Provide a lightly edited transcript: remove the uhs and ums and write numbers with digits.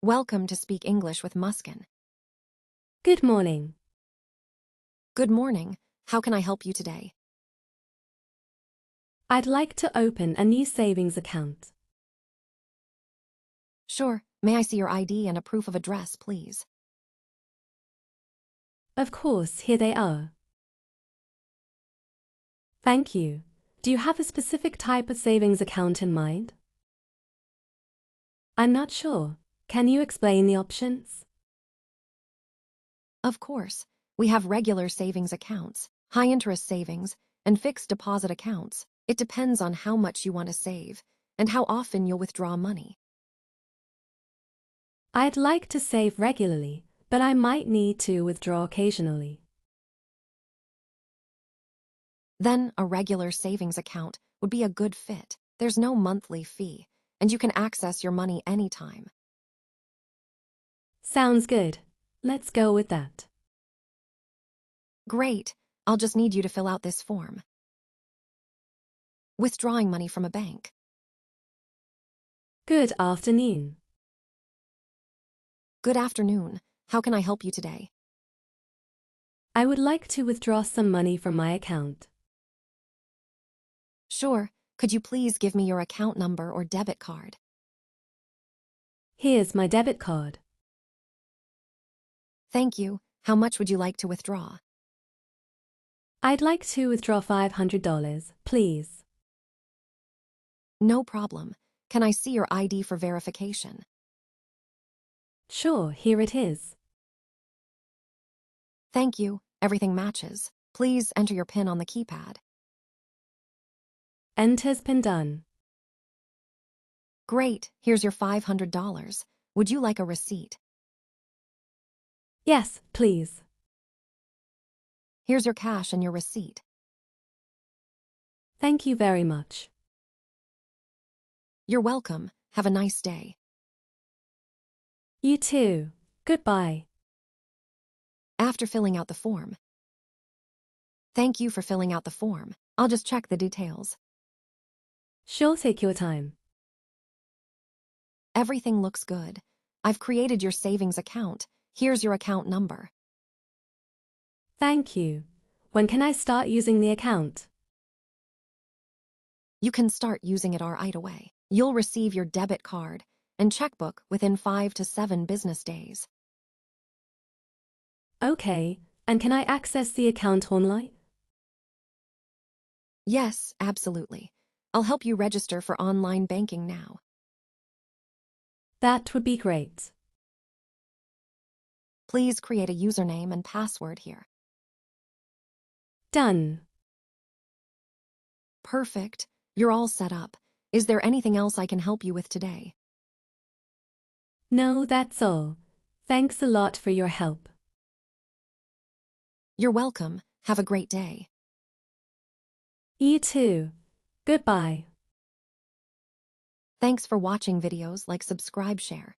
Welcome to Speak English with Muskan. Good morning. Good morning. How can I help you today? I'd like to open a new savings account. Sure. May I see your ID and a proof of address, please? Of course, here they are. Thank you. Do you have a specific type of savings account in mind? I'm not sure. Can you explain the options? Of course. We have regular savings accounts, high-interest savings, and fixed deposit accounts. It depends on how much you want to save and how often you'll withdraw money. I'd like to save regularly, but I might need to withdraw occasionally. Then a regular savings account would be a good fit. There's no monthly fee, and you can access your money anytime. Sounds good. Let's go with that. Great. I'll just need you to fill out this form. Withdrawing money from a bank. Good afternoon. Good afternoon. How can I help you today? I would like to withdraw some money from my account. Sure. Could you please give me your account number or debit card? Here's my debit card. Thank you. How much would you like to withdraw? I'd like to withdraw $500, please. No problem. Can I see your ID for verification? Sure, here it is. Thank you. Everything matches. Please enter your PIN on the keypad. Enter's PIN done. Great. Here's your $500. Would you like a receipt? Yes, please. Here's your cash and your receipt. Thank you very much. You're welcome. Have a nice day. You too. Goodbye. After filling out the form. Thank you for filling out the form. I'll just check the details. Sure, take your time. Everything looks good. I've created your savings account. Here's your account number. Thank you. When can I start using the account? You can start using it right away. You'll receive your debit card and checkbook within 5 to 7 business days. Okay, and can I access the account online? Yes, absolutely. I'll help you register for online banking now. That would be great. Please create a username and password here. Done. Perfect. You're all set up. Is there anything else I can help you with today? No, that's all. Thanks a lot for your help. You're welcome. Have a great day. You too. Goodbye. Thanks for watching videos. Like, subscribe, share.